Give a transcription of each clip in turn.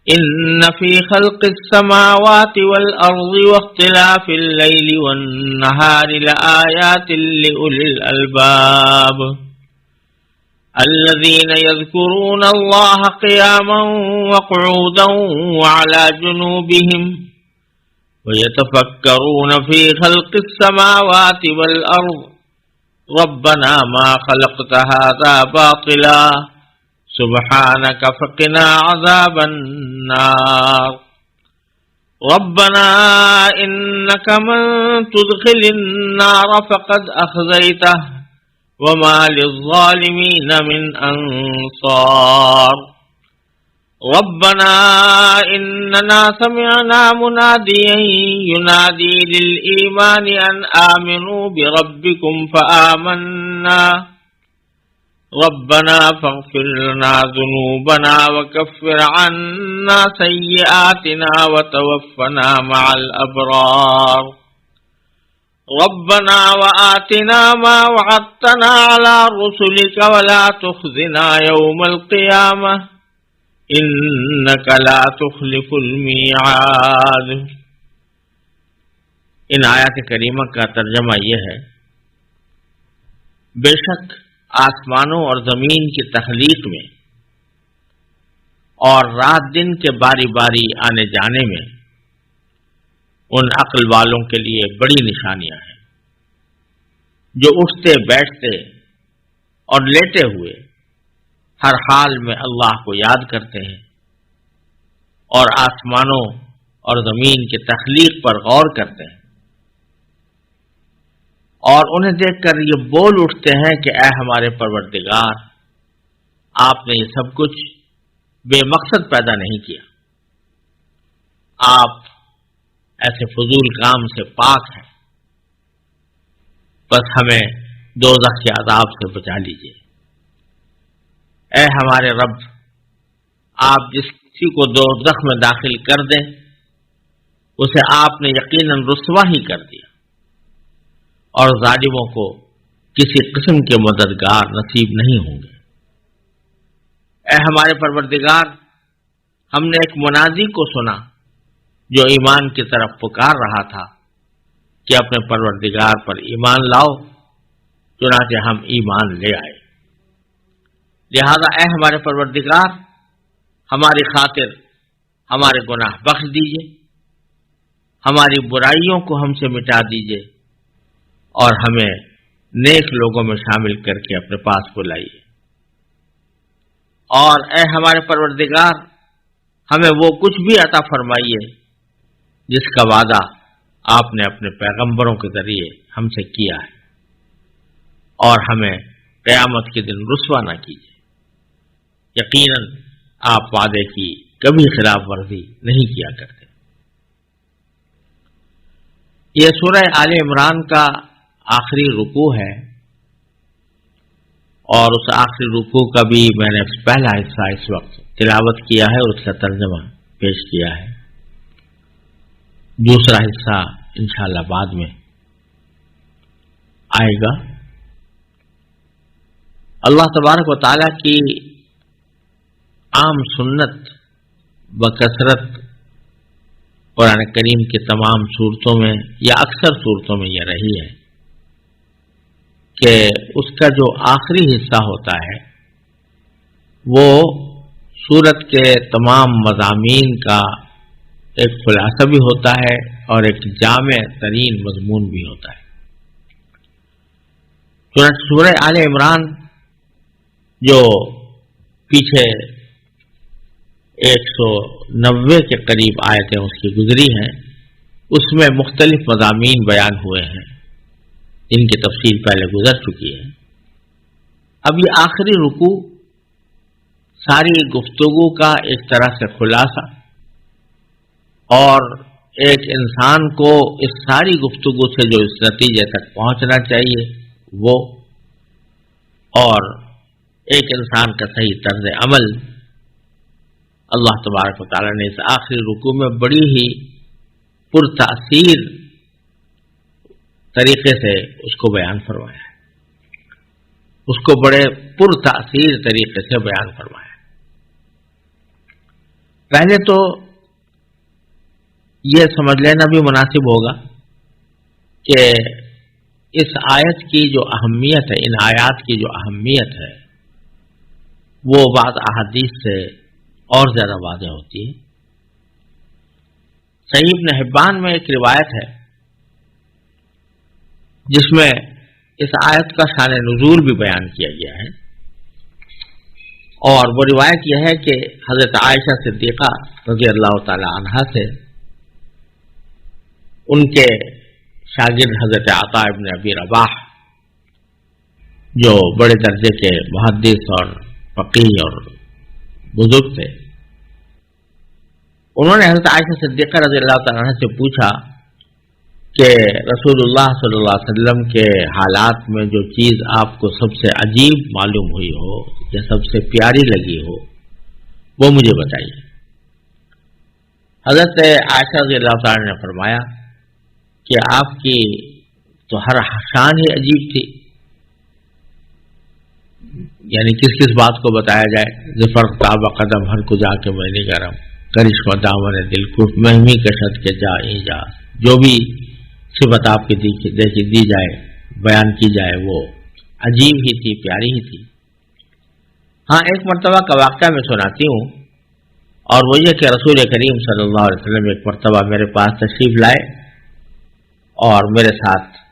إن في خلق السماوات والأرض واختلاف الليل والنهار لآيات لأولي الألباب الذين يذكرون الله قياما وقعودا وعلى جنوبهم ويتفكرون في خلق السماوات والأرض ربنا ما خلقت هذا باطلا سبحانك فقنا عذاب النار ربنا إنك من تدخل النار فقد أخزيته وما للظالمين من أنصار ربنا إننا سمعنا مناديا ينادي للإيمان أن آمنوا بربكم فآمنا ربنا فاغفر لنا ذنوبنا وكفر عنا سيئاتنا وتوفنا مع الأبرار ربنا وآتنا ما وعدتنا على رسلك ولا تخزنا يوم القيامة إنك لا تخلف الميعاد۔ ان آیات کریمہ کا ترجمہ یہ ہے، بے شک آسمانوں اور زمین کی تخلیق میں اور رات دن کے باری باری آنے جانے میں ان عقل والوں کے لیے بڑی نشانیاں ہیں جو اٹھتے بیٹھتے اور لیٹے ہوئے ہر حال میں اللہ کو یاد کرتے ہیں اور آسمانوں اور زمین کی تخلیق پر غور کرتے ہیں اور انہیں دیکھ کر یہ بول اٹھتے ہیں کہ اے ہمارے پروردگار، آپ نے یہ سب کچھ بے مقصد پیدا نہیں کیا، آپ ایسے فضول کام سے پاک ہیں، بس ہمیں دوزخ کے عذاب سے بچا لیجیے۔ اے ہمارے رب، آپ جس کسی کو دوزخ میں داخل کر دیں اسے آپ نے یقیناً رسوا ہی کر دیا اور ظالموں کو کسی قسم کے مددگار نصیب نہیں ہوں گے۔ اے ہمارے پروردگار، ہم نے ایک منادی کو سنا جو ایمان کی طرف پکار رہا تھا کہ اپنے پروردگار پر ایمان لاؤ، چنانچہ ہم ایمان لے آئے۔ لہذا اے ہمارے پروردگار، ہماری خاطر ہمارے گناہ بخش دیجئے، ہماری برائیوں کو ہم سے مٹا دیجئے اور ہمیں نیک لوگوں میں شامل کر کے اپنے پاس بلائیے۔ اور اے ہمارے پروردگار، ہمیں وہ کچھ بھی عطا فرمائیے جس کا وعدہ آپ نے اپنے پیغمبروں کے ذریعے ہم سے کیا ہے، اور ہمیں قیامت کے دن رسوا نہ کیجیے۔ یقیناً آپ وعدے کی کبھی خلاف ورزی نہیں کیا کرتے۔ یہ سورہ آل عمران کا آخری رکوع ہے، اور اس آخری رکوع کا بھی میں نے پہلا حصہ اس وقت تلاوت کیا ہے اور اس کا ترجمہ پیش کیا ہے۔ دوسرا حصہ انشاءاللہ بعد میں آئے گا۔ اللہ تبارک و تعالیٰ کی عام سنت بکثرت قرآن کریم کی تمام صورتوں میں یا اکثر صورتوں میں یہ رہی ہے کہ اس کا جو آخری حصہ ہوتا ہے وہ سورت کے تمام مضامین کا ایک خلاصہ بھی ہوتا ہے اور ایک جامع ترین مضمون بھی ہوتا ہے۔ سورہ آل عمران جو پیچھے 190 کے قریب آیتیں اس کی گزری ہیں، اس میں مختلف مضامین بیان ہوئے ہیں جن کی تفصیل پہلے گزر چکی ہے۔ اب یہ آخری رکوع ساری گفتگو کا ایک طرح سے خلاصہ اور ایک انسان کو اس ساری گفتگو سے جو اس نتیجے تک پہنچنا چاہیے وہ، اور ایک انسان کا صحیح طرز عمل، اللہ تبارک و تعالیٰ نے اس آخری رکوع میں بڑی ہی پرتاثیر طریقے سے اس کو بیان فرمایا ہے، اس کو بڑے پرتاثیر طریقے سے بیان فرمایا ہے۔ پہلے تو یہ سمجھ لینا بھی مناسب ہوگا کہ اس آیت کی جو اہمیت ہے، ان آیات کی جو اہمیت ہے، وہ بعض احادیث سے اور زیادہ واضح ہوتی ہے۔ صحیح ابن حبان میں ایک روایت ہے جس میں اس آیت کا شان نزول بھی بیان کیا گیا ہے، اور وہ روایت یہ ہے کہ حضرت عائشہ صدیقہ رضی اللہ تعالی عنہا سے ان کے شاگرد حضرت عطا ابن ابی رباح، جو بڑے درجے کے محدث اور فقیہ اور بزرگ تھے، انہوں نے حضرت عائشہ صدیقہ رضی اللہ تعالیٰ عنہ سے پوچھا کہ رسول اللہ صلی اللہ علیہ وسلم کے حالات میں جو چیز آپ کو سب سے عجیب معلوم ہوئی ہو یا سب سے پیاری لگی ہو وہ مجھے بتائیے۔ حضرت عائشہ رضی اللہ تعالیٰ نے فرمایا کہ آپ کی تو ہر شان ہی عجیب تھی، یعنی کس کس بات کو بتایا جائے، ظفر کعبہ قدم ہر کو جا کے میں نہیں گرم، کرشمہ دامن دل کو مہمی کشت کے جا جا، جو بھی صفت آپ کی دی جائے، بیان کی جائے، وہ عجیب ہی تھی، پیاری ہی تھی۔ ہاں، ایک مرتبہ کا واقعہ میں سناتی ہوں، اور وہ یہ کہ رسول کریم صلی اللہ علیہ وسلم ایک مرتبہ میرے پاس تشریف لائے اور میرے ساتھ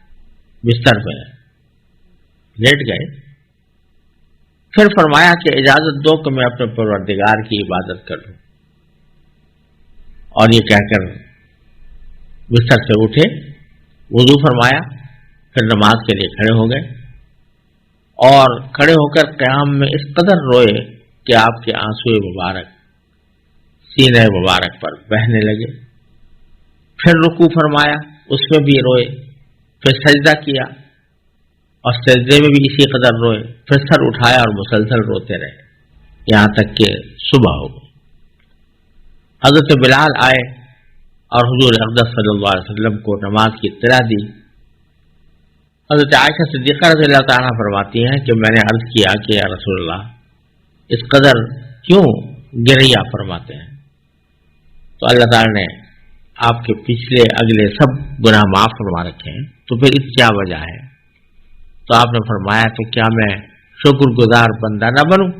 بستر میں لیٹ گئے، پھر فرمایا کہ اجازت دو کہ میں اپنے پروردگار کی عبادت کروں، اور یہ کہہ کر بستر سے اٹھے، وضو فرمایا، پھر نماز کے لیے کھڑے ہو گئے، اور کھڑے ہو کر قیام میں اس قدر روئے کہ آپ کے آنسو مبارک سینہ مبارک پر بہنے لگے۔ پھر رکوع فرمایا، اس میں بھی روئے، پھر سجدہ کیا اور سجدے میں بھی اسی قدر روئے، پھر سر اٹھایا اور مسلسل روتے رہے یہاں تک کہ صبح ہو گئی۔ حضرت بلال آئے اور حضور اقدس صلی اللہ علیہ وسلم کو نماز کی اطلاع دی۔ حضرت عائشہ صدیقہ رضی اللہ تعالیٰ فرماتی ہیں کہ میں نے عرض کیا کہ یا رسول اللہ، اس قدر کیوں گریہ فرماتے ہیں؟ تو اللہ تعالیٰ نے آپ کے پچھلے اگلے سب گناہ معاف فرما رکھے ہیں، تو پھر اس کیا وجہ ہے؟ تو آپ نے فرمایا کہ کیا میں شکر گزار بندہ نہ بنوں،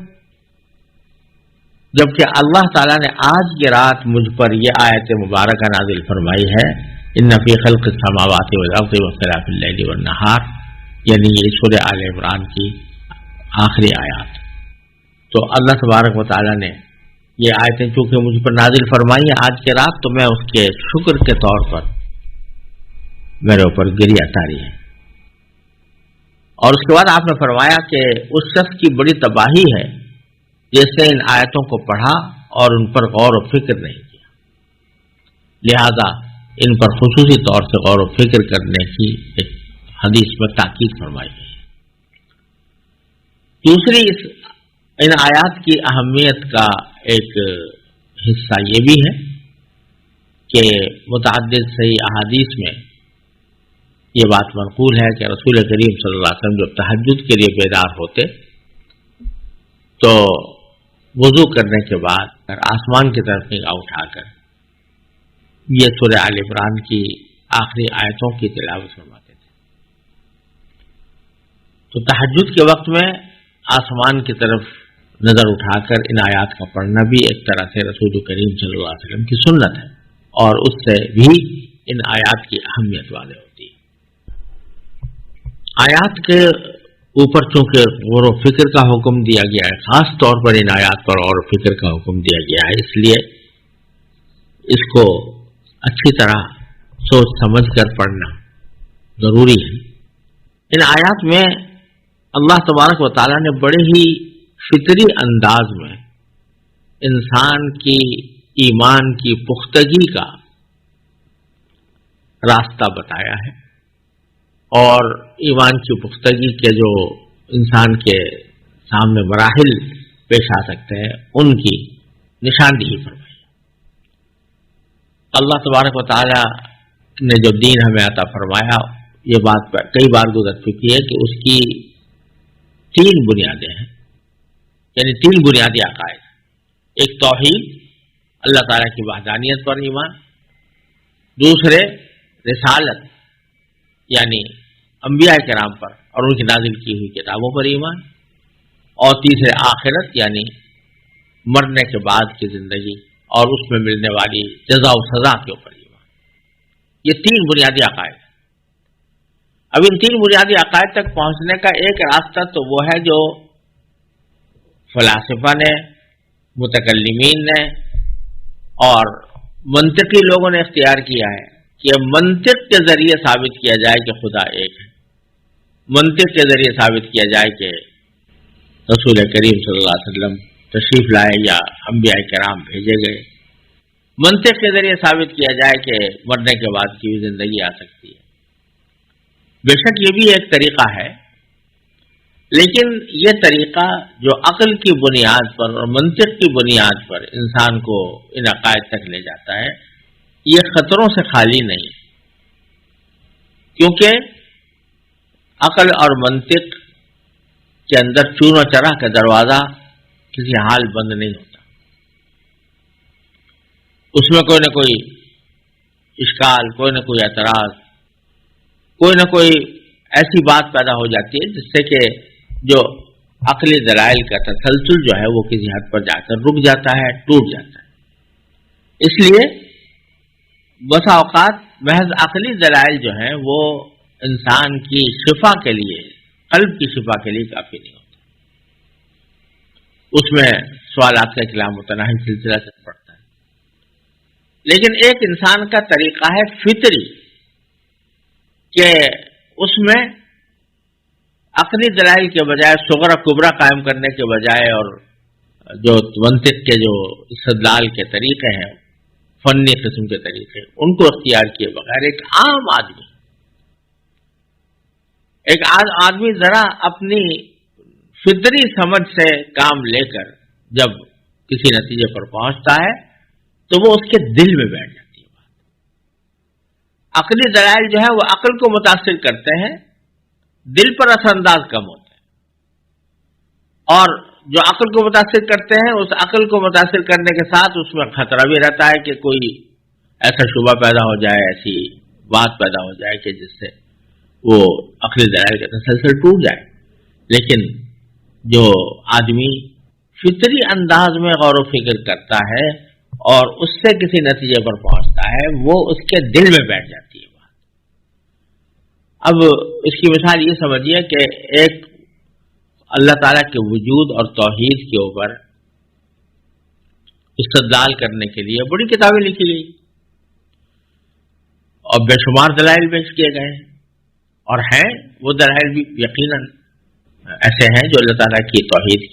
جبکہ اللہ تعالیٰ نے آج کی رات مجھ پر یہ آیت مبارکہ نازل فرمائی ہے، ان فی خلق السماوات والارض واختلاف اللیل والنہار، یعنی یہ سورہ آل عمران کی آخری آیات۔ تو اللہ تبارک و تعالیٰ نے یہ آیتیں چونکہ مجھ پر نازل فرمائی ہیں آج کے رات، تو میں اس کے شکر کے طور پر میرے اوپر گریہ طاری ہے۔ اور اس کے بعد آپ نے فرمایا کہ اس شخص کی بڑی تباہی ہے جس نے ان آیتوں کو پڑھا اور ان پر غور و فکر نہیں کیا، لہذا ان پر خصوصی طور سے غور و فکر کرنے کی ایک حدیث میں تاکید فرمائی گئی ہے۔ دوسری ان آیات کی اہمیت کا ایک حصہ یہ بھی ہے کہ متعدد صحیح احادیث میں یہ بات منقول ہے کہ رسول کریم صلی اللہ علیہ وسلم جب تہجد کے لیے بیدار ہوتے تو وضو کرنے کے بعد آسمان کی طرف نگاہ اٹھا کر یہ سورہ آل عمران کی آخری آیتوں کی تلاوت فرماتے تھے۔ تو تہجد کے وقت میں آسمان کی طرف نظر اٹھا کر ان آیات کا پڑھنا بھی ایک طرح سے رسول کریم صلی اللہ علیہ وسلم کی سنت ہے، اور اس سے بھی ان آیات کی اہمیت واضح ہوتی ہے۔ آیات کے اوپر چونکہ غور و فکر کا حکم دیا گیا ہے، خاص طور پر ان آیات پر غور و فکر کا حکم دیا گیا ہے، اس لیے اس کو اچھی طرح سوچ سمجھ کر پڑھنا ضروری ہے۔ ان آیات میں اللہ تبارک و تعالیٰ نے بڑے ہی فطری انداز میں انسان کی ایمان کی پختگی کا راستہ بتایا ہے، اور ایمان کی پختگی کے جو انسان کے سامنے مراحل پیش آ سکتے ہیں ان کی نشاندہی فرمائی۔ اللہ تبارک و تعالی نے جو دین ہمیں عطا فرمایا، یہ بات کئی بار گزر چکی ہے کہ اس کی 3 بنیادیں ہیں، یعنی 3 بنیادی عقائد: ایک توحید، اللہ تعالیٰ کی وحدانیت پر ایمان، دوسرے رسالت یعنی انبیاء کرام پر اور ان کی نازل کی ہوئی کتابوں پر ایمان، اور تیسرے آخرت یعنی مرنے کے بعد کی زندگی اور اس میں ملنے والی جزا و سزا کے اوپر ایمان۔ یہ تین بنیادی عقائد۔ اب ان تین بنیادی عقائد تک پہنچنے کا ایک راستہ تو وہ ہے جو فلاسفہ نے، متکلمین نے اور منطقی لوگوں نے اختیار کیا ہے کہ منطق کے ذریعے ثابت کیا جائے کہ خدا ایک ہے، منطق کے ذریعے ثابت کیا جائے کہ رسول کریم صلی اللہ علیہ وسلم تشریف لائے یا انبیاء کرام بھیجے گئے، منطق کے ذریعے ثابت کیا جائے کہ مرنے کے بعد کی بھی زندگی آ سکتی ہے۔ بے شک یہ بھی ایک طریقہ ہے، لیکن یہ طریقہ جو عقل کی بنیاد پر اور منطق کی بنیاد پر انسان کو ان عقائد تک لے جاتا ہے، یہ خطروں سے خالی نہیں، کیونکہ عقل اور منطق کے اندر چون و چرا کا دروازہ کسی حال بند نہیں ہوتا، اس میں کوئی نہ کوئی اشکال، کوئی نہ کوئی اعتراض، کوئی نہ کوئی ایسی بات پیدا ہو جاتی ہے جس سے کہ جو عقلی دلائل کا تسلسل جو ہے وہ کسی حد پر جا کر رک جاتا ہے، ٹوٹ جاتا ہے۔ اس لیے بسا اوقات محض عقلی دلائل جو ہیں وہ انسان کی شفا کے لیے، قلب کی شفا کے لیے کافی نہیں ہوتا، اس میں سوالات کا ایک لامتناہی سلسلہ چل پڑتا ہے۔ لیکن ایک انسان کا طریقہ ہے فطری کہ اس میں عقلی دلائل کے بجائے صغرا کبرا قائم کرنے کے بجائے اور جو منطق کے جو استدلال کے طریقے ہیں، فنی قسم کے طریقے، ان کو اختیار کیے بغیر ایک عام آدمی ذرا اپنی فطری سمجھ سے کام لے کر جب کسی نتیجے پر پہنچتا ہے تو وہ اس کے دل میں بیٹھ جاتی ہے بات۔ عقلی دلائل جو ہے وہ عقل کو متاثر کرتے ہیں، دل پر اثر انداز کم ہوتے ہیں، اور جو عقل کو متاثر کرتے ہیں اس عقل کو متاثر کرنے کے ساتھ اس میں خطرہ بھی رہتا ہے کہ کوئی ایسا شبہ پیدا ہو جائے، ایسی بات پیدا ہو جائے کہ جس سے وہ عقلی دلائل کا تسلسل ٹوٹ جائے۔ لیکن جو آدمی فطری انداز میں غور و فکر کرتا ہے اور اس سے کسی نتیجے پر پہنچتا ہے، وہ اس کے دل میں بیٹھ جاتی ہے بات۔ اب اس کی مثال یہ سمجھیے کہ ایک اللہ تعالیٰ کے وجود اور توحید کے اوپر استدلال کرنے کے لیے بڑی کتابیں لکھی گئی اور بے شمار دلائل پیش کیے گئے ہیں، اور ہیں وہ دلائل بھی یقیناً ایسے ہیں جو اللہ تعالیٰ کی توحید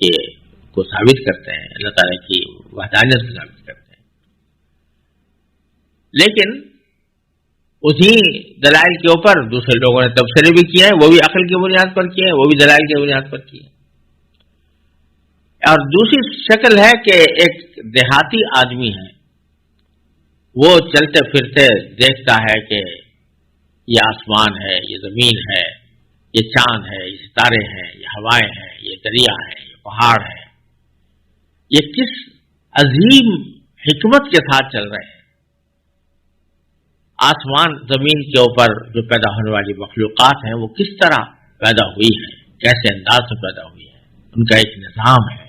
کو ثابت کرتے ہیں، اللہ تعالیٰ کی وحدانیت کو ثابت کرتے ہیں۔ لیکن اسی دلائل کے اوپر دوسرے لوگوں نے تبصرے بھی کیے ہیں، وہ بھی عقل کی بنیاد پر کیے ہیں، وہ بھی دلائل کی بنیاد پر کیے ہیں۔ اور دوسری شکل ہے کہ ایک دیہاتی آدمی ہے، وہ چلتے پھرتے دیکھتا ہے کہ یہ آسمان ہے، یہ زمین ہے، یہ چاند ہے، یہ ستارے ہیں، یہ ہوائیں ہیں، یہ دریا ہے، یہ پہاڑ ہے، یہ کس عظیم حکمت کے ساتھ چل رہے ہیں۔ آسمان زمین کے اوپر جو پیدا ہونے والی مخلوقات ہیں وہ کس طرح پیدا ہوئی ہیں، کیسے انداز سے پیدا ہوئی ہیں، ان کا ایک نظام ہے۔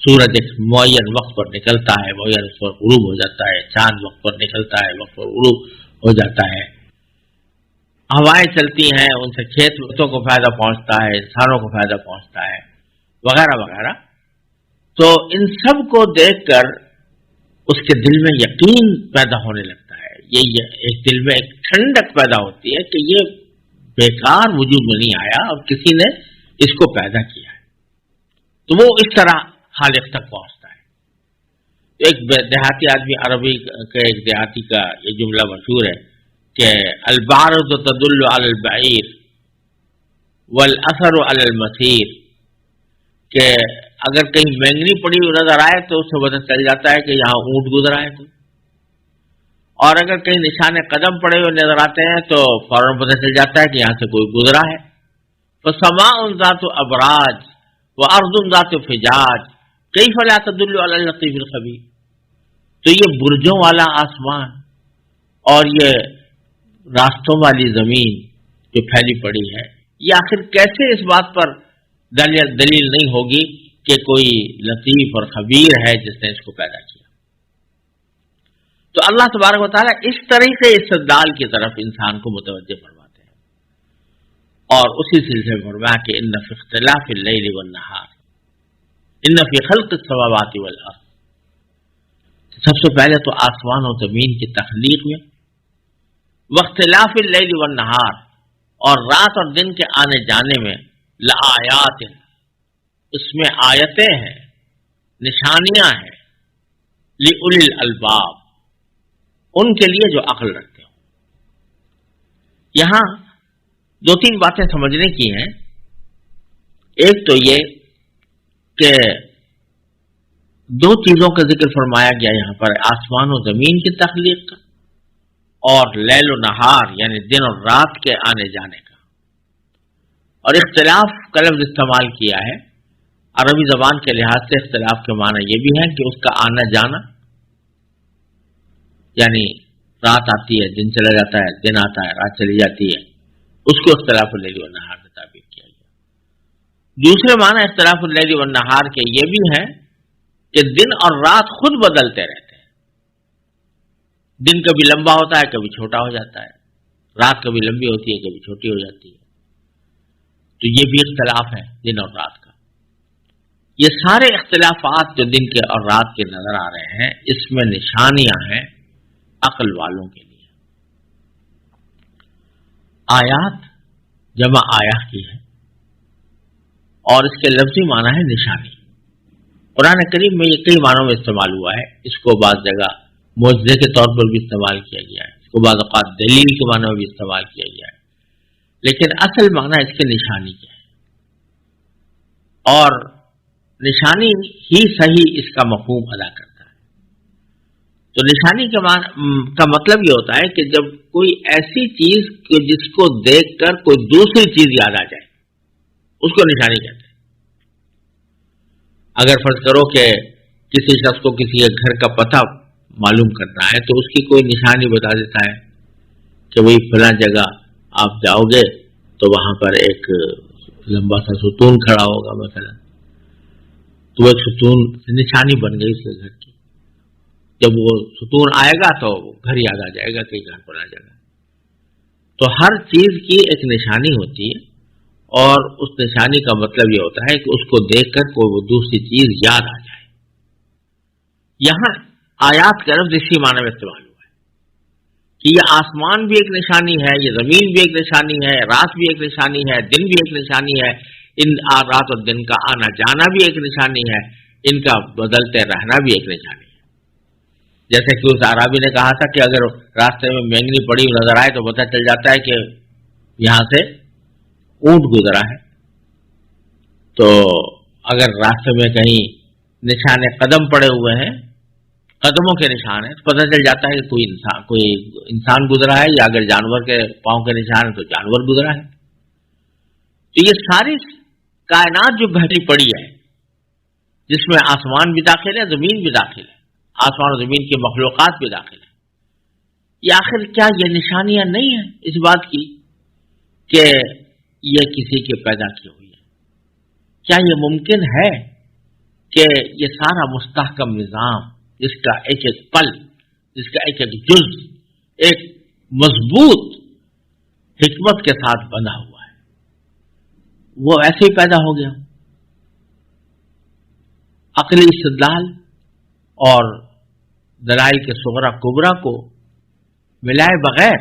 سورج ایک معین وقت پر نکلتا ہے، معین وقت پر غروب ہو جاتا ہے، چاند وقت پر نکلتا ہے، وقت پر غروب ہو جاتا ہے، ہوائیں چلتی ہیں، ان سے کھیتوں کو فائدہ پہنچتا ہے، انسانوں کو فائدہ پہنچتا ہے، وغیرہ وغیرہ۔ تو ان سب کو دیکھ کر اس کے دل میں یقین پیدا ہونے لگتا ہے، یہ ایک دل میں ایک ٹھنڈک پیدا ہوتی ہے کہ یہ بیکار وجود میں نہیں آیا اور کسی نے اس کو پیدا کیا ہے۔ تو وہ اس طرح خالق تک پہنچتا ہے۔ ایک دیہاتی آدمی، عربی کے ایک دیہاتی کا یہ جملہ مشہور ہے کہ البارد تدل علی البعیر والاثر علی المسیر، کہ اگر کہیں مینگنی پڑی ہوئی نظر آئے تو اس سے پتہ چل جاتا ہے کہ یہاں اونٹ گزرا ہے، تو اور اگر کہیں نشان قدم پڑے ہوئے نظر آتے ہیں تو فوراً پتہ چل جاتا ہے کہ یہاں سے کوئی گزرا ہے۔ فسماء ذات ابراج وارض ذات فجاج کیف لا تدل علی اللطیف الخبیر، تو یہ برجوں والا آسمان اور یہ راستوں والی زمین جو پھیلی پڑی ہے، یہ آخر کیسے اس بات پر دلیل نہیں ہوگی کہ کوئی لطیف اور خبیر ہے جس نے اس کو پیدا کیا؟ تو اللہ تبارک و تعالیٰ اس طریقے استدلال کی طرف انسان کو متوجہ فرماتے ہیں، اور اسی سلسلے میں فرمایا کہ ان فی اختلاف اللیل والنہار ان فی خلق السماوات والارض، سب سے پہلے تو آسمان و زمین کی تخلیق میں، واختلاف اللیل والنہار، اور رات اور دن کے آنے جانے میں، لآیات، اس میں آیتیں ہیں، نشانیاں ہیں، لأولی الالباب، ان کے لیے جو عقل رکھتے ہوں۔ یہاں دو تین باتیں سمجھنے کی ہیں۔ ایک تو یہ کہ دو چیزوں کا ذکر فرمایا گیا یہاں پر، آسمان و زمین کی تخلیق کا اور لیل و نہار یعنی دن اور رات کے آنے جانے کا، اور اختلاف کا لفظ استعمال کیا ہے۔ عربی زبان کے لحاظ سے اختلاف کے معنی یہ بھی ہے کہ اس کا آنا جانا، یعنی رات آتی ہے دن چلا جاتا ہے، دن آتا ہے رات چلی جاتی ہے، اس کو اختلاف اللیل والنہار سے تعبیر کیا گیا۔ دوسرے معنی اختلاف اللیل والنہار کے یہ بھی ہے کہ دن اور رات خود بدلتے رہتے ہیں، دن کبھی لمبا ہوتا ہے کبھی چھوٹا ہو جاتا ہے، رات کبھی لمبی ہوتی ہے کبھی چھوٹی ہو جاتی ہے، تو یہ بھی اختلاف ہے دن اور رات کا۔ یہ سارے اختلافات جو دن کے اور رات کے نظر آ رہے ہیں، اس میں نشانیاں ہیں عقل والوں کے لیے۔ آیات جمع آیہ کی ہے اور اس کے لفظی معنی ہے نشانی۔ قرآن کریم میں یہ کئی معنوں میں استعمال ہوا ہے، اس کو بعض جگہ معجزے کے طور پر بھی استعمال کیا گیا ہے، اس کو بعض اوقات دلیل کے معنوں میں بھی استعمال کیا گیا ہے، لیکن اصل معنی اس کے نشانی کے ہے، اور نشانی ہی صحیح اس کا مفہوم ادا کرتا ہے۔ تو نشانی کا مطلب یہ ہوتا ہے کہ جب کوئی ایسی چیز جس کو دیکھ کر کوئی دوسری چیز یاد آ جائے، اس کو نشانی کہتے ہیں۔ اگر فرض کرو کہ کسی شخص کو کسی کے گھر کا پتہ معلوم کرنا ہے تو اس کی کوئی نشانی بتا دیتا ہے کہ وہی فلاں جگہ آپ جاؤ گے تو وہاں پر ایک لمبا سا ستون کھڑا ہوگا مثلا، تو وہ ایک ستون نشانی بن گئی اس کے گھر کی۔ جب وہ ستون آئے گا تو گھر یاد آ جائے گا کہ گھر پر آ جائے گا۔ تو ہر چیز کی ایک نشانی ہوتی ہے، اور اس نشانی کا مطلب یہ ہوتا ہے کہ اس کو دیکھ کر کوئی وہ دوسری چیز یاد آ جائے۔ یہاں آیات کا لفظ اسی معنی میں استعمال ہوا ہے کہ یہ آسمان بھی ایک نشانی ہے، یہ زمین بھی ایک نشانی ہے، رات بھی ایک نشانی ہے، دن بھی ایک نشانی ہے، ان رات اور دن کا آنا جانا بھی ایک نشانی ہے، ان کا بدلتے رہنا بھی ایک نشانی ہے۔ جیسے کہ اس عرابی نے کہا تھا کہ اگر راستے میں مینگنی پڑی نظر آئے تو پتہ چل جاتا ہے کہ یہاں سے اونٹ گزرا ہے۔ تو اگر راستے میں کہیں نشان قدم پڑے ہوئے ہیں، قدموں کے نشان ہیں، تو پتہ چل جاتا ہے کہ کوئی انسان گزرا ہے، یا اگر جانور کے پاؤں کے نشان ہیں تو جانور گزرا ہے۔ تو یہ ساری کائنات جو بھری پڑی ہے، جس میں آسمان بھی داخل ہے، زمین بھی داخل ہے، آسمان و زمین کی مخلوقات بھی داخل ہے، یہ آخر کیا یہ نشانیاں نہیں ہیں اس بات کی کہ یہ کسی کے پیدا کی ہوئی ہے؟ کیا یہ ممکن ہے کہ یہ سارا مستحکم نظام، جس کا ایک ایک پل، جس کا ایک ایک جز ایک مضبوط حکمت کے ساتھ بندھا ہوا ہے، وہ ایسے ہی پیدا ہو گیا؟ عقلی استدلال اور دلائل کے صغرا کبرا کو ملائے بغیر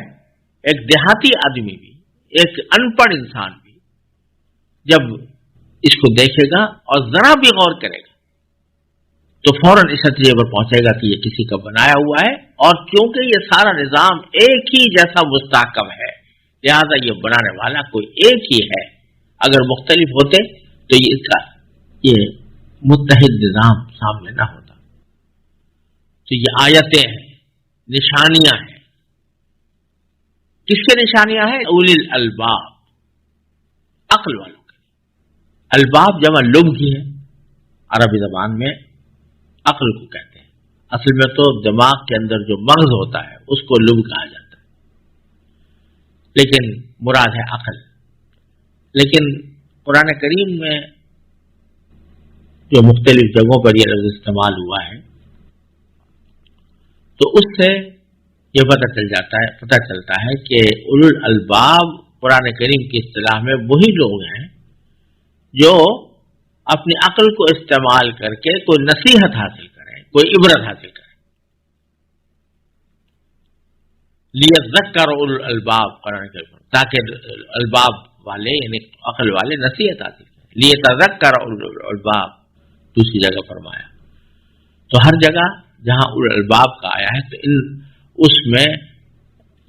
ایک دیہاتی آدمی بھی، ایک ان پڑھ انسان بھی جب اس کو دیکھے گا اور ذرا بھی غور کرے گا تو فوراً اس نتیجے پر پہنچے گا کہ یہ کسی کا بنایا ہوا ہے، اور کیونکہ یہ سارا نظام ایک ہی جیسا مستحکم ہے، لہذا یہ بنانے والا کوئی ایک ہی ہے۔ اگر مختلف ہوتے تو یہ اس کا یہ متحد نظام سامنے نہ ہوتا۔ تو یہ آیتیں ہیں، نشانیاں ہیں۔ کس کے نشانیاں ہیں؟ اولی الالباب، عقل والوں کے۔ الباب جمع لب کی ہے، عربی زبان میں عقل کو کہتے ہیں، اصل میں تو دماغ کے اندر جو مغز ہوتا ہے اس کو لب کہا جاتا ہے، لیکن مراد ہے عقل۔ لیکن قرآن کریم میں جو مختلف جگہوں پر یہ لفظ استعمال ہوا ہے تو اس سے یہ پتہ چلتا ہے کہ اولو الالباب قرآن کریم کی اصطلاح میں وہی لوگ ہیں جو اپنی عقل کو استعمال کر کے کوئی نصیحت حاصل کریں، کوئی عبرت حاصل کریں۔ لیذکر اولو الالباب قرآن کریم، تاکہ الباب والے یعنی عقل والے نصیحت حاصل کریں۔ لیتذکر اولو الالباب دوسری جگہ فرمایا۔ تو ہر جگہ جہاں اولو الالباب کا آیا ہے تو اس میں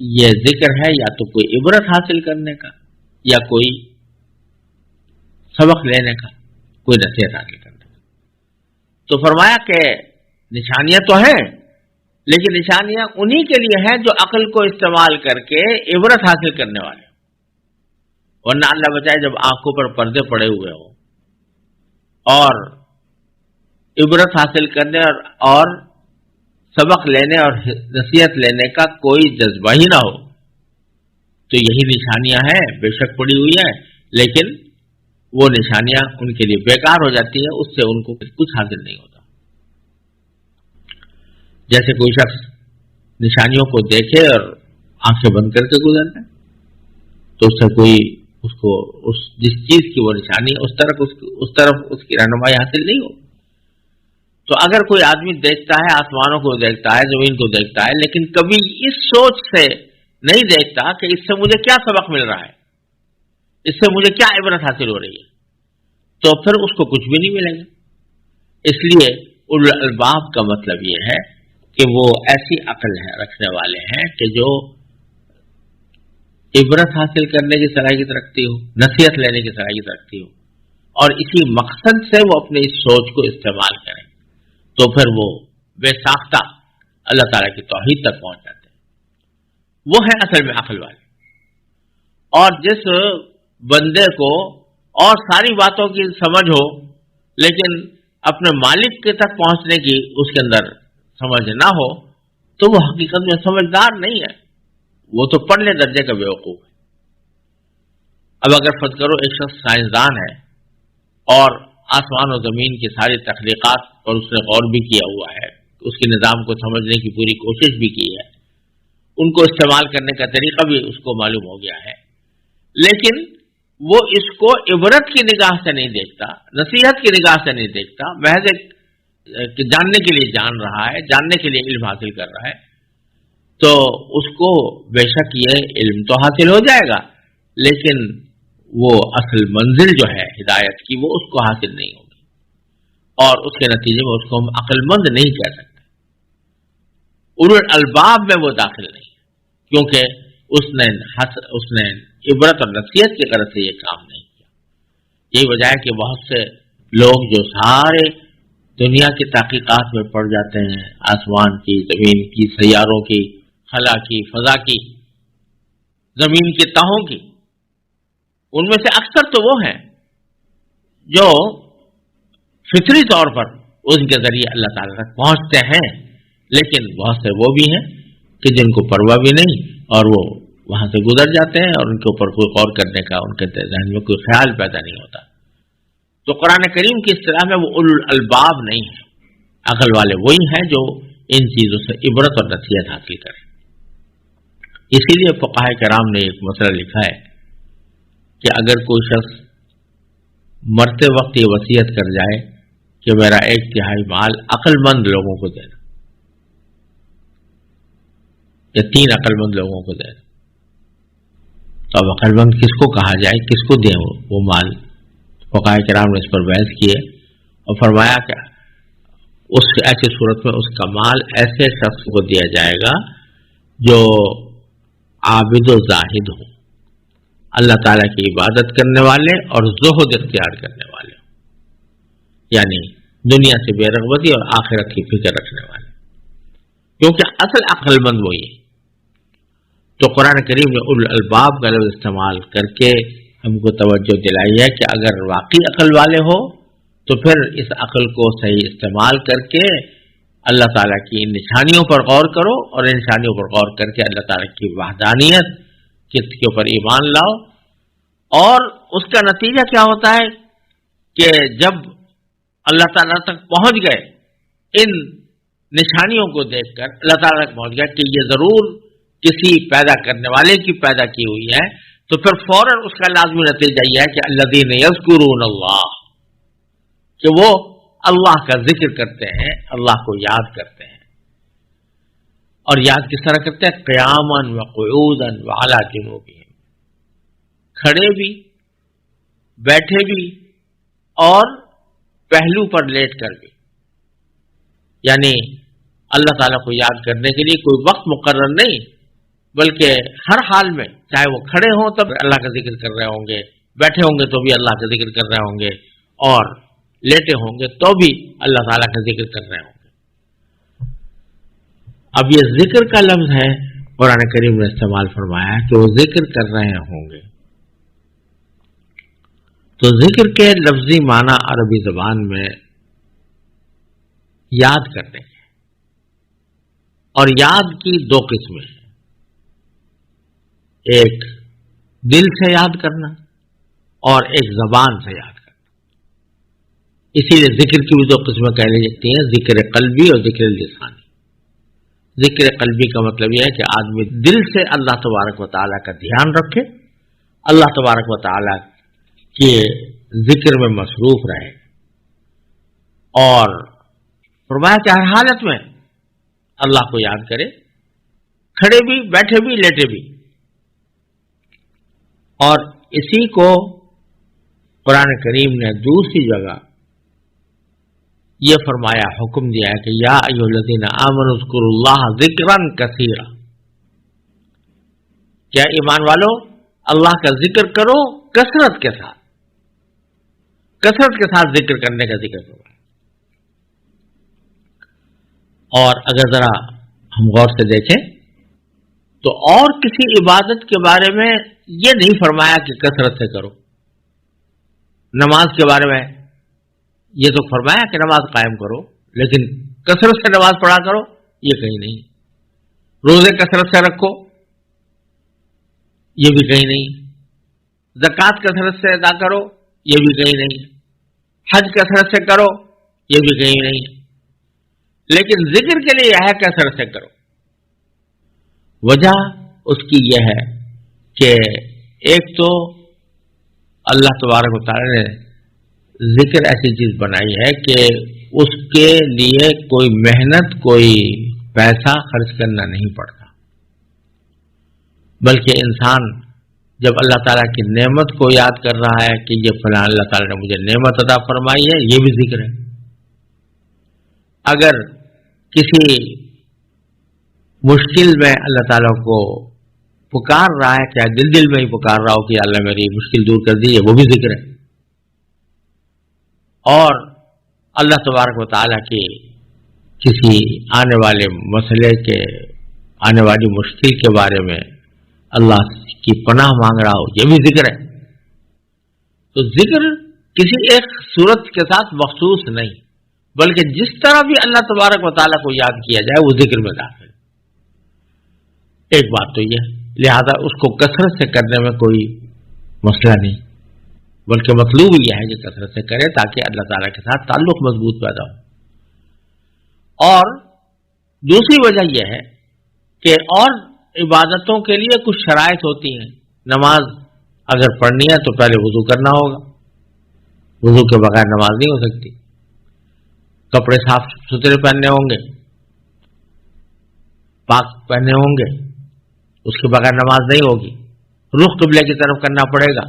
یہ ذکر ہے یا تو کوئی عبرت حاصل کرنے کا یا کوئی سبق لینے کا، کوئی نصیحت حاصل کرنے کا۔ تو فرمایا کہ نشانیاں تو ہیں، لیکن نشانیاں انہی کے لیے ہیں جو عقل کو استعمال کر کے عبرت حاصل کرنے والے، ورنہ اللہ بچائے جب آنکھوں پر پردے پڑے ہوئے ہوں اور عبرت حاصل کرنے اور سبق لینے اور نصیحت لینے کا کوئی جذبہ ہی نہ ہو تو یہی نشانیاں ہیں، بے شک پڑی ہوئی ہیں، لیکن وہ نشانیاں ان کے لیے بیکار ہو جاتی ہیں، اس سے ان کو کچھ حاصل نہیں ہوتا۔ جیسے کوئی شخص نشانیوں کو دیکھے اور آنکھیں بند کر کے گزرتا ہے تو اس سے کوئی جس چیز کی وہ نشانی ہے اس طرف اس کی رہنمائی حاصل نہیں ہو۔ تو اگر کوئی آدمی دیکھتا ہے، آسمانوں کو دیکھتا ہے، زمین کو دیکھتا ہے، لیکن کبھی اس سوچ سے نہیں دیکھتا کہ اس سے مجھے کیا سبق مل رہا ہے، اس سے مجھے کیا عبرت حاصل ہو رہی ہے، تو پھر اس کو کچھ بھی نہیں ملے گا۔ اس لیے اولو الالباب کا مطلب یہ ہے کہ وہ ایسی عقل ہے رکھنے والے ہیں کہ جو عبرت حاصل کرنے کی صلاحیت رکھتی ہو، نصیحت لینے کی صلاحیت رکھتی ہو، اور اسی مقصد سے وہ اپنی اس سوچ کو استعمال کریں تو پھر وہ بے ساختہ اللہ تعالیٰ کی توحید تک پہنچ جاتے ہیں۔ وہ ہے اصل میں عقل والے۔ اور جس بندے کو اور ساری باتوں کی سمجھ ہو لیکن اپنے مالک کے تک پہنچنے کی اس کے اندر سمجھ نہ ہو تو وہ حقیقت میں سمجھدار نہیں ہے، وہ تو پڑھنے درجے کا بیوقوف ہے۔ اب اگر فرض کرو ایک شخص سائنسدان ہے اور آسمان و زمین کی ساری تخلیقات پر اس نے غور بھی کیا ہوا ہے، اس کے نظام کو سمجھنے کی پوری کوشش بھی کی ہے، ان کو استعمال کرنے کا طریقہ بھی اس کو معلوم ہو گیا ہے، لیکن وہ اس کو عبرت کی نگاہ سے نہیں دیکھتا، نصیحت کی نگاہ سے نہیں دیکھتا، محض ایک جاننے کے لیے جان رہا ہے، جاننے کے لیے علم حاصل کر رہا ہے، تو اس کو بے شک یہ علم تو حاصل ہو جائے گا لیکن وہ اصل منزل جو ہے ہدایت کی وہ اس کو حاصل نہیں ہوگی، اور اس کے نتیجے میں اس کو ہم عقل مند نہیں کہہ سکتے۔ اولو الالباب میں وہ داخل نہیں کیونکہ اس نے عبرت اور نصیحت کی غرض سے یہ کام نہیں کیا۔ یہی وجہ ہے کہ بہت سے لوگ جو سارے دنیا کی تحقیقات میں پڑ جاتے ہیں، آسمان کی، زمین کی، سیاروں کی، خلا کی، فضا کی، زمین کی تہوں کی، ان میں سے اکثر تو وہ ہیں جو فطری طور پر ان کے ذریعے اللہ تعالیٰ تک پہنچتے ہیں، لیکن بہت سے وہ بھی ہیں کہ جن کو پرواہ بھی نہیں اور وہ وہاں سے گزر جاتے ہیں اور ان کے اوپر کوئی غور کرنے کا ان کے ذہن میں کوئی خیال پیدا نہیں ہوتا۔ تو قرآن کریم کی اصطلاح میں وہ اولو الالباب نہیں ہے، عقل والے وہی ہیں جو ان چیزوں سے عبرت اور نصیحت حاصل کریں۔ اسی لیے فقہاء کرام نے ایک مسئلہ لکھا ہے کہ اگر کوئی شخص مرتے وقت یہ وصیت کر جائے کہ میرا 1/3 مال عقل مند لوگوں کو دینا یا 3 عقل مند لوگوں کو دینا، تو اب عقل مند کس کو کہا جائے، کس کو دیں وہ مال؟ فقہاء کرام نے اس پر بحث کی ہے اور فرمایا کہ اس ایسی صورت میں اس کا مال ایسے شخص کو دیا جائے گا جو عابد و زاہد ہو، اللہ تعالیٰ کی عبادت کرنے والے اور زہد اختیار کرنے والے ہوں، یعنی دنیا سے بے رغبتی اور آخرت کی فکر رکھنے والے، کیونکہ اصل عقل مند وہی ہے۔ تو قرآن کریم نے اولو الالباب کا لفظ استعمال کر کے ہم کو توجہ دلائی ہے کہ اگر واقعی عقل والے ہو تو پھر اس عقل کو صحیح استعمال کر کے اللہ تعالیٰ کی ان نشانیوں پر غور کرو اور ان نشانیوں پر غور کر کے اللہ تعالیٰ کی وحدانیت کے اوپر ایمان لاؤ. اور اس کا نتیجہ کیا ہوتا ہے کہ جب اللہ تعالیٰ تک پہنچ گئے، ان نشانیوں کو دیکھ کر اللہ تعالیٰ تک پہنچ گئے کہ یہ ضرور کسی پیدا کرنے والے کی پیدا کی ہوئی ہے، تو پھر فوراً اس کا لازمی نتیجہ یہ ہے کہ الذین یذکرون اللہ، کہ وہ اللہ کا ذکر کرتے ہیں، اللہ کو یاد کرتے ہیں. اور یاد کس طرح کرتے ہیں؟ قیاما وقعودا وعلی جنوبہم، کھڑے بھی، بیٹھے بھی، اور پہلو پر لیٹ کر بھی. یعنی اللہ تعالیٰ کو یاد کرنے کے لیے کوئی وقت مقرر نہیں، بلکہ ہر حال میں، چاہے وہ کھڑے ہوں تب اللہ کا ذکر کر رہے ہوں گے، بیٹھے ہوں گے تو بھی اللہ کا ذکر کر رہے ہوں گے، اور لیٹے ہوں گے تو بھی اللہ تعالیٰ کا ذکر کر رہے ہوں گے. اب یہ ذکر کا لفظ ہے قرآن کریم نے استعمال فرمایا کہ وہ ذکر کر رہے ہوں گے. تو ذکر کے لفظی معنی عربی زبان میں یاد کرنے کے، اور یاد کی دو قسمیں ہیں، ایک دل سے یاد کرنا اور ایک زبان سے یاد کرنا. اسی لیے ذکر کی بھی دو قسمیں کہی جاتی ہیں، ذکر قلبی اور ذکر لسانی. ذکر قلبی کا مطلب یہ ہے کہ آدمی دل سے اللہ تبارک و تعالیٰ کا دھیان رکھے، اللہ تبارک و تعالیٰ کے ذکر میں مصروف رہے، اور فرمایا کہ ہر حالت میں اللہ کو یاد کرے، کھڑے بھی، بیٹھے بھی، لیٹے بھی. اور اسی کو قرآن کریم نے دوسری جگہ یہ فرمایا، حکم دیا ہے کہ یا ایھا الذین آمنوا اذکروا اللہ ذکرا کثیرا، کیا ایمان والو اللہ کا ذکر کرو کثرت کے ساتھ. کثرت کے ساتھ ذکر کرنے کا ذکر کرو. اور اگر ذرا ہم غور سے دیکھیں تو اور کسی عبادت کے بارے میں یہ نہیں فرمایا کہ کثرت سے کرو. نماز کے بارے میں یہ تو فرمایا کہ نماز قائم کرو، لیکن کثرت سے نماز پڑھا کرو یہ کہیں نہیں. روزے کثرت سے رکھو یہ بھی کہیں نہیں. زکوٰۃ کثرت سے ادا کرو یہ بھی کہیں نہیں. حج کثرت سے کرو یہ بھی کہیں نہیں. لیکن ذکر کے لیے یہ ہے کثرت سے کرو. وجہ اس کی یہ ہے کہ ایک تو اللہ تبارک و تعالی نے ذکر ایسی چیز بنائی ہے کہ اس کے لیے کوئی محنت، کوئی پیسہ خرچ کرنا نہیں پڑتا، بلکہ انسان جب اللہ تعالیٰ کی نعمت کو یاد کر رہا ہے کہ یہ فلاں اللہ تعالیٰ نے مجھے نعمت عطا فرمائی ہے، یہ بھی ذکر ہے. اگر کسی مشکل میں اللہ تعالیٰ کو پکار رہا ہے، کیا دل میں ہی پکار رہا ہو کہ اللہ میری مشکل دور کر دیجیے، وہ بھی ذکر ہے. اور اللہ تبارک و تعالیٰ کی کسی آنے والے مسئلے کے، آنے والی مشکل کے بارے میں اللہ کی پناہ مانگ رہا ہو، یہ بھی ذکر ہے. تو ذکر کسی ایک صورت کے ساتھ مخصوص نہیں، بلکہ جس طرح بھی اللہ تبارک و تعالیٰ کو یاد کیا جائے وہ ذکر میں داخل. ایک بات تو یہ، لہذا اس کو کثرت سے کرنے میں کوئی مسئلہ نہیں، بلکہ مطلوب یہ ہے کہ کثرت سے کرے تاکہ اللہ تعالیٰ کے ساتھ تعلق مضبوط پیدا ہو. اور دوسری وجہ یہ ہے کہ اور عبادتوں کے لیے کچھ شرائط ہوتی ہیں. نماز اگر پڑھنی ہے تو پہلے وضو کرنا ہوگا، وضو کے بغیر نماز نہیں ہو سکتی. کپڑے صاف ستھرے پہننے ہوں گے، پاک پہننے ہوں گے، اس کے بغیر نماز نہیں ہوگی. رخ قبلے کی طرف کرنا پڑے گا،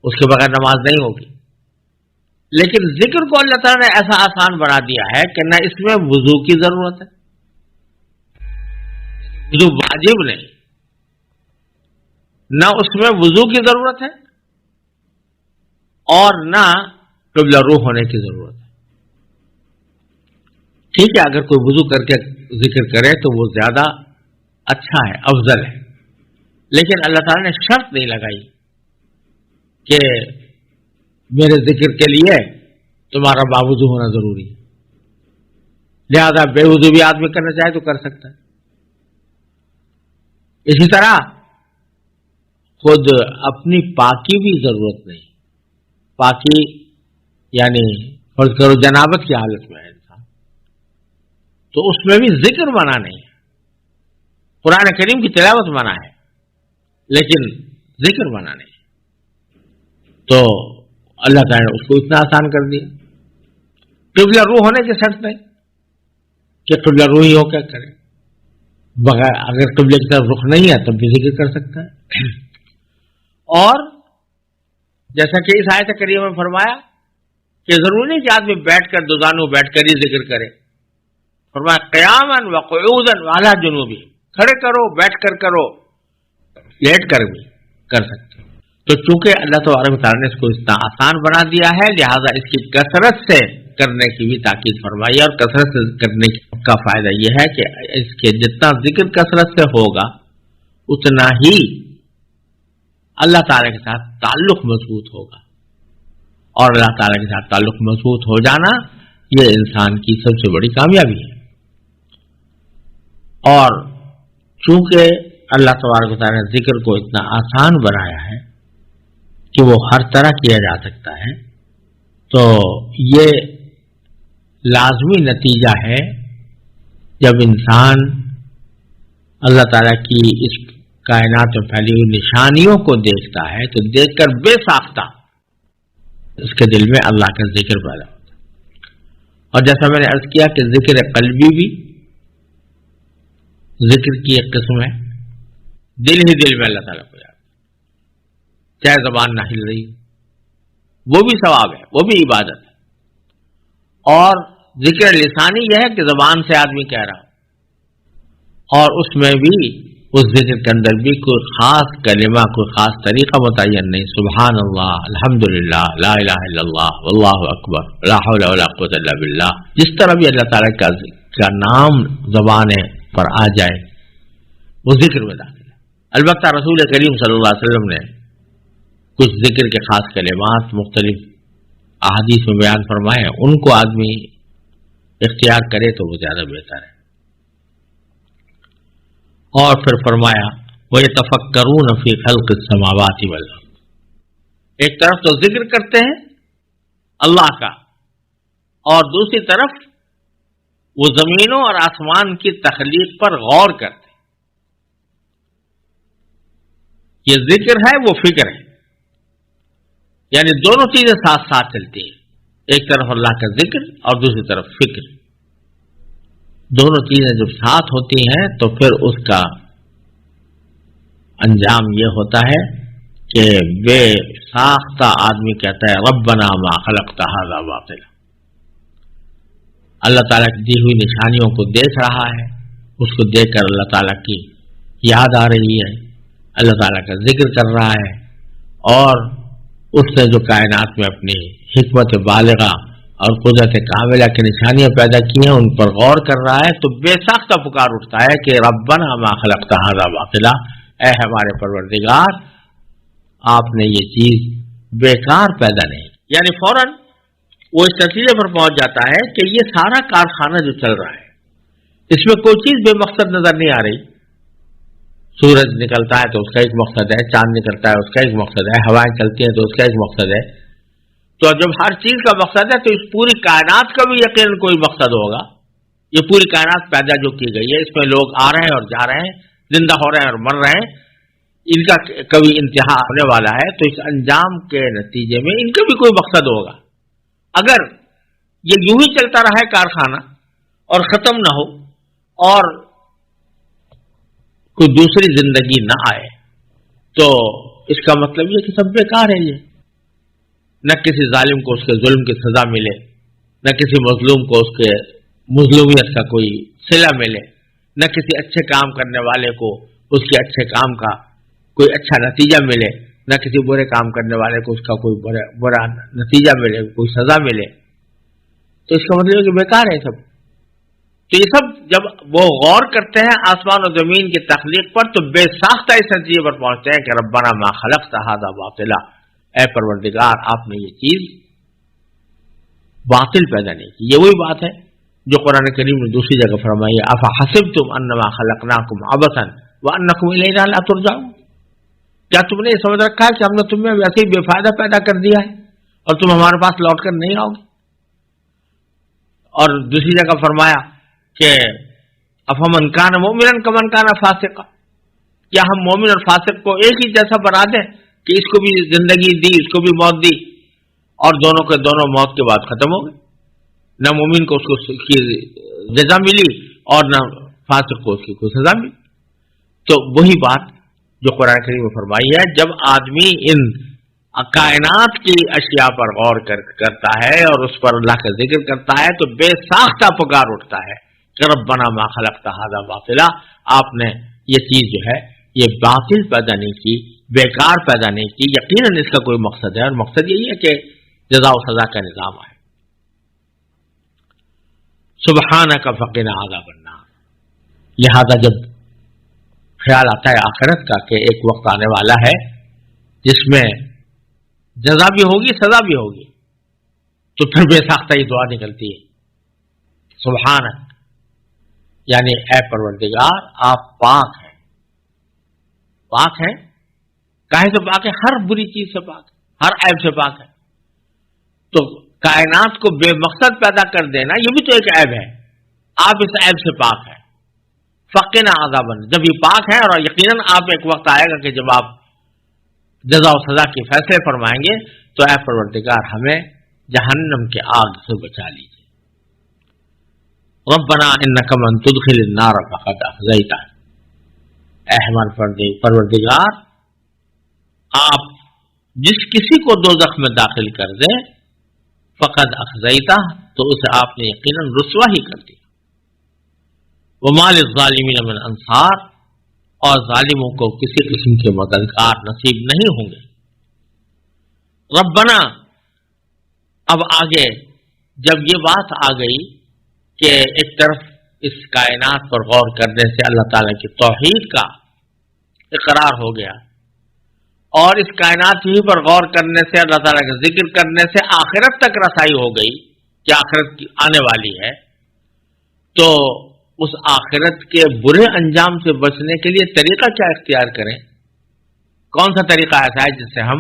اس کے بغیر نماز نہیں ہوگی. لیکن ذکر کو اللہ تعالیٰ نے ایسا آسان بنا دیا ہے کہ نہ اس میں وضو کی ضرورت ہے، وضو واجب نہیں، نہ اس میں وضو کی ضرورت ہے، اور نہ قبلہ روح ہونے کی ضرورت ہے. ٹھیک ہے، اگر کوئی وضو کر کے ذکر کرے تو وہ زیادہ اچھا ہے، افضل ہے، لیکن اللہ تعالیٰ نے شرط نہیں لگائی کہ میرے ذکر کے لیے تمہارا باوضو ہونا ضروری ہے. لہذا بے وضو بھی آدمی کرنا چاہے تو کر سکتا ہے. اسی طرح خود اپنی پاکی بھی ضرورت نہیں. پاکی یعنی فرض کرو جنابت کی حالت میں ہے انسان, تو اس میں بھی ذکر منع نہیں ہے. قرآن کریم کی تلاوت منع ہے لیکن ذکر منع نہیں. تو اللہ تعالیٰ نے اس کو اتنا آسان کر دیا. قبلہ روح ہونے کے شرط نہیں کہ قبلہ روح ہی ہو کیا کرے, بغیر اگر قبلے کی طرف رخ نہیں ہے تب بھی ذکر کر سکتا ہے. اور جیسا کہ اس آیت کریمہ میں فرمایا کہ ضروری نہیں کہ آدمی بیٹھ کر دوزانوں بیٹھ کر ہی ذکر کرے. فرمایا قیاما وقعودا وعلی جنوبی, کھڑے کرو, بیٹھ کر کرو, لیٹ کر بھی کر سکتے. تو چونکہ اللہ تبارک و تعالیٰ نے اس کو اتنا آسان بنا دیا ہے, لہذا اس کی کثرت سے کرنے کی بھی تاکید فرمائی. اور کثرت سے کرنے کا فائدہ یہ ہے کہ اس کے جتنا ذکر کثرت سے ہوگا اتنا ہی اللہ تعالیٰ کے ساتھ تعلق مضبوط ہوگا. اور اللہ تعالیٰ کے ساتھ تعلق مضبوط ہو جانا یہ انسان کی سب سے بڑی کامیابی ہے. اور چونکہ اللہ تبارک و تعالیٰ نے ذکر کو اتنا آسان بنایا ہے کہ وہ ہر طرح کیا جا سکتا ہے, تو یہ لازمی نتیجہ ہے جب انسان اللہ تعالیٰ کی اس کائنات میں پھیلی ہوئی نشانیوں کو دیکھتا ہے تو دیکھ کر بے ساختہ اس کے دل میں اللہ کا ذکر پیدا ہوتا ہے. اور جیسا میں نے عرض کیا کہ ذکر قلبی بھی ذکر کی ایک قسم ہے. دل ہی دل میں اللہ تعالیٰ کو یاد, چاہے زبان نہ ہل رہی, وہ بھی ثواب ہے, وہ بھی عبادت ہے. اور ذکر لسانی یہ ہے کہ زبان سے آدمی کہہ رہا, اور اس میں بھی اس ذکر کے اندر بھی کوئی خاص کلمہ, کوئی خاص طریقہ متعین نہیں. سبحان اللہ, الحمدللہ, لا الہ الا اللہ, واللہ اکبر, لا حول ولا قوت الا باللہ. جس طرح بھی اللہ تعالیٰ کا نام زبان پر آ جائے وہ ذکر میں داخل ہے. البتہ رسول کریم صلی اللہ علیہ وسلم نے کچھ ذکر کے خاص کلمات مختلف احادیث میں بیان فرمائے, ان کو آدمی اختیار کرے تو وہ زیادہ بہتر ہے. اور پھر فرمایا وَيَتَفَكَّرُونَ فِي خَلْقِ السَّمَاوَاتِ وَالْأَرْضِ. ایک طرف تو ذکر کرتے ہیں اللہ کا, اور دوسری طرف وہ زمینوں اور آسمان کی تخلیق پر غور کرتے ہیں. یہ ذکر ہے, وہ فکر ہے, یعنی دونوں چیزیں ساتھ ساتھ چلتی ہیں. ایک طرف اللہ کا ذکر اور دوسری طرف فکر. دونوں چیزیں جب ساتھ ہوتی ہیں تو پھر اس کا انجام یہ ہوتا ہے کہ بے ساختہ آدمی کہتا ہے ربنا ما خلقت ھذا باطلا. اللہ تعالیٰ کی دی ہوئی نشانیوں کو دیکھ رہا ہے, اس کو دیکھ کر اللہ تعالیٰ کی یاد آ رہی ہے, اللہ تعالیٰ کا ذکر کر رہا ہے, اور اس نے جو کائنات میں اپنی حکمت بالغہ اور قدرت کاملہ کی نشانیاں پیدا کی ہیں ان پر غور کر رہا ہے, تو بے ساختہ پکار اٹھتا ہے کہ ربنا ما خلقت ھذا باطلا, اے ہمارے پروردگار آپ نے یہ چیز بیکار پیدا نہیں. یعنی فوراً وہ اس نتیجے پر پہنچ جاتا ہے کہ یہ سارا کارخانہ جو چل رہا ہے اس میں کوئی چیز بے مقصد نظر نہیں آ رہی. سورج نکلتا ہے تو اس کا ایک مقصد ہے, چاند نکلتا ہے اس کا ایک مقصد ہے, ہوائیں چلتی ہیں تو اس کا ایک مقصد ہے. تو جب ہر چیز کا مقصد ہے تو اس پوری کائنات کا بھی یقیناً کوئی مقصد ہوگا. یہ پوری کائنات پیدا جو کی گئی ہے اس میں لوگ آ رہے ہیں اور جا رہے ہیں, زندہ ہو رہے ہیں اور مر رہے ہیں, ان کا کبھی انتہا ہونے والا ہے. تو اس انجام کے نتیجے میں ان کا بھی کوئی مقصد ہوگا. اگر یہ یوں ہی چلتا رہا ہے کارخانہ اور ختم نہ ہو اور کوئی دوسری زندگی نہ آئے تو اس کا مطلب یہ کہ سب بیکار ہے. یہ نہ کسی ظالم کو اس کے ظلم کی سزا ملے, نہ کسی مظلوم کو اس کے مظلومیت کا کوئی صلہ ملے, نہ کسی اچھے کام کرنے والے کو اس کے اچھے کام کا کوئی اچھا نتیجہ ملے, نہ کسی برے کام کرنے والے کو اس کا کوئی برا نتیجہ ملے, کوئی سزا ملے. تو اس کا مطلب ہے کہ بیکار ہے سب. تو یہ سب جب وہ غور کرتے ہیں آسمان و زمین کی تخلیق پر تو بے ساختہ اس نتیجے پر پہنچتے ہیں کہ ربنا ما خلقت ھذا باطلا, اے پروردگار آپ نے یہ چیز باطل پیدا نہیں کی. یہ وہی بات ہے جو قرآن کریم نے دوسری جگہ فرمائی ہے افحسبتم انما خلقناکم عبثا وانکم الینا لا ترجعون، کیا تم نے یہ سمجھ رکھا ہے کہ ہم نے تمہیں ویسے ہی بے فائدہ پیدا کر دیا ہے اور تم ہمارے پاس لوٹ کر نہیں آؤ گے؟ اور دوسری جگہ فرمایا کہ افمن کان مؤمنا کمن کان فاسقا، کیا ہم مومن اور فاسق کو ایک ہی جیسا بنا دیں کہ اس کو بھی زندگی دی اس کو بھی موت دی اور دونوں کے دونوں موت کے بعد ختم ہو گئے، نہ مومن کو اس کو کی جزا ملی اور نہ فاسق کو اس کی کوئی سزا ملی۔ تو وہی بات جو قرآن کریم میں فرمائی ہے، جب آدمی ان کائنات کی اشیاء پر غور کرتا ہے اور اس پر اللہ کا ذکر کرتا ہے تو بے ساختہ پکار اٹھتا ہے کہ ربنا ما خلقت ھذا باطلا، آپ نے یہ چیز جو ہے یہ باطل پیدا نہیں کی، بیکار پیدا نہیں کی، یقیناً اس کا کوئی مقصد ہے اور مقصد یہی ہے کہ جزا و سزا کا نظام ہے۔ سبحانک فقنا عذاب النار، لہذا جب خیال آتا ہے آخرت کا کہ ایک وقت آنے والا ہے جس میں جزا بھی ہوگی سزا بھی ہوگی، تو پھر بے ساختہ یہ دعا نکلتی ہے سبحانک، یعنی اے پروردگار آپ پاک ہیں۔ پاک ہیں کاہے سے پاک ہے؟ ہر بری چیز سے پاک ہے، ہر عیب سے پاک ہے۔ تو کائنات کو بے مقصد پیدا کر دینا یہ بھی تو ایک عیب ہے، آپ اس عیب سے پاک ہیں۔ فقنا عذاب النار، جب یہ پاک ہے اور یقیناً آپ ایک وقت آئے گا کہ جب آپ جزا و سزا کے فیصلے فرمائیں گے، تو اے پروردگار ہمیں جہنم کے آگ سے بچا لیجیے۔ ربنا انک من تدخل النار فقد اخزیتہ، اے ہمارے پروردگار آپ جس کسی کو دوزخ میں داخل کر دیں فقد اخزیتہ، تو اسے آپ نے یقیناً رسوا ہی کر دیا۔ وما للظالمین من انصار، اور ظالموں کو کسی قسم کے مددگار نصیب نہیں ہوں گے۔ ربنا، اب آگے جب یہ بات آ گئی کہ ایک طرف اس کائنات پر غور کرنے سے اللہ تعالیٰ کی توحید کا اقرار ہو گیا اور اس کائنات ہی پر غور کرنے سے اللہ تعالیٰ کا ذکر کرنے سے آخرت تک رسائی ہو گئی کہ آخرت آنے والی ہے، تو اس آخرت کے برے انجام سے بچنے کے لیے طریقہ کیا اختیار کریں؟ کون سا طریقہ ایسا ہے جس سے ہم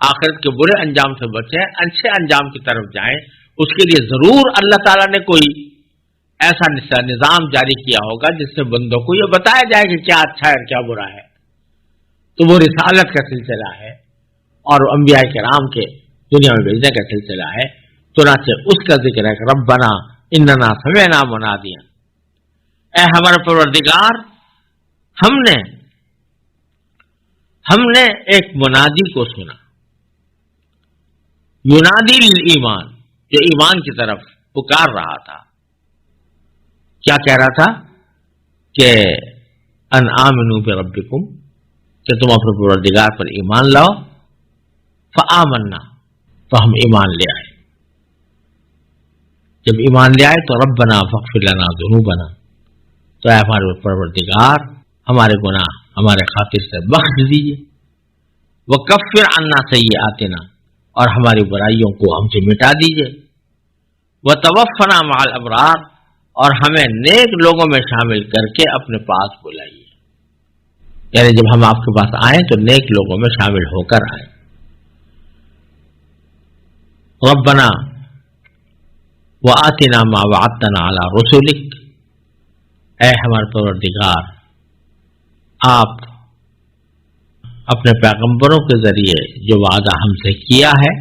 آخرت کے برے انجام سے بچیں، اچھے انجام کی طرف جائیں؟ اس کے لیے ضرور اللہ تعالیٰ نے کوئی ایسا نظام جاری کیا ہوگا جس سے بندوں کو یہ بتایا جائے کہ کیا اچھا ہے اور کیا برا ہے۔ تو وہ رسالت کا سلسلہ ہے اور انبیاء کرام کے دنیا میں بھیجنے کا سلسلہ ہے، چنانچہ اس کا ذکر ہے کہ ربنا اننا سمعنا منادیا، اے ہمارے پروردگار ہم نے ایک منادی کو سنا، ینادی للایمان، جو ایمان کی طرف پکار رہا تھا۔ کیا کہہ رہا تھا؟ کہ ان آمنوا بربکم، کہ تم اپنے پروردگار پر ایمان لاؤ، فآمنا، تو ہم ایمان لے آئے۔ جب ایمان لے آئے تو ربنا فاغفر لنا ذنوبنا، تو اے ہمارے پروردگار ہمارے گناہ ہمارے خاطر سے بخش دیجیے، وکفر عنا سیئاتنا، اور ہماری برائیوں کو ہم سے مٹا دیجیے، وتوفنا مع الابرار، اور ہمیں نیک لوگوں میں شامل کر کے اپنے پاس بلائیے، یعنی جب ہم آپ کے پاس آئیں تو نیک لوگوں میں شامل ہو کر آئیں۔ ربنا وآتنا ما وعدتنا علی رسولک، اے ہمارے پروردگار آپ اپنے پیغمبروں کے ذریعے جو وعدہ ہم سے کیا ہے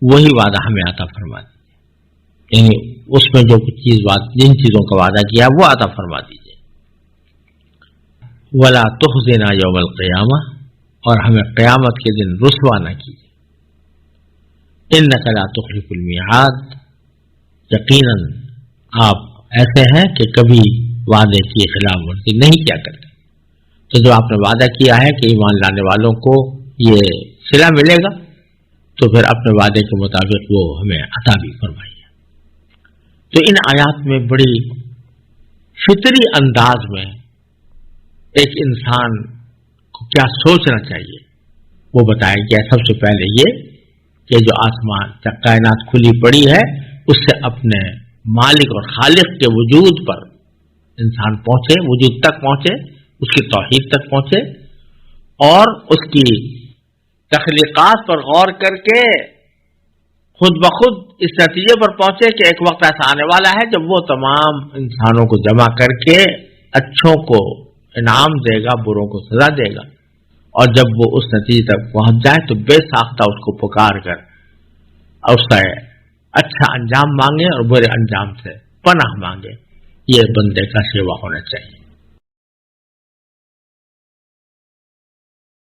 وہی وعدہ ہمیں عطا فرما دیجیے، یعنی اس میں جو کچھ جن چیزوں کا وعدہ کیا وہ عطا فرما دیجیے۔ ولا تخزنا یوم القیامہ، اور ہمیں قیامت کے دن رسوا نہ کیجیے۔ انک لا تخلف المیعاد، یقیناً آپ ایسے ہیں کہ کبھی وعدے کی خلاف ورزی نہیں کیا کرتے، تو جو آپ نے وعدہ کیا ہے کہ ایمان لانے والوں کو یہ صلہ ملے گا تو پھر اپنے وعدے کے مطابق وہ ہمیں عطا بھی فرمائیے۔ تو ان آیات میں بڑی فطری انداز میں ایک انسان کو کیا سوچنا چاہیے وہ بتایا گیا۔ سب سے پہلے یہ کہ جو آسمان یا کائنات کھلی پڑی ہے اس سے اپنے مالک اور خالق کے وجود پر انسان پہنچے، وجود تک پہنچے، اس کی توحید تک پہنچے، اور اس کی تخلیقات پر غور کر کے خود بخود اس نتیجے پر پہنچے کہ ایک وقت ایسا آنے والا ہے جب وہ تمام انسانوں کو جمع کر کے اچھوں کو انعام دے گا، بروں کو سزا دے گا، اور جب وہ اس نتیجے تک پہنچ جائے تو بے ساختہ اس کو پکار کر اس کا اچھا انجام مانگے اور برے انجام سے پناہ مانگے۔ یہ بندے کا سیوا ہونا چاہیے۔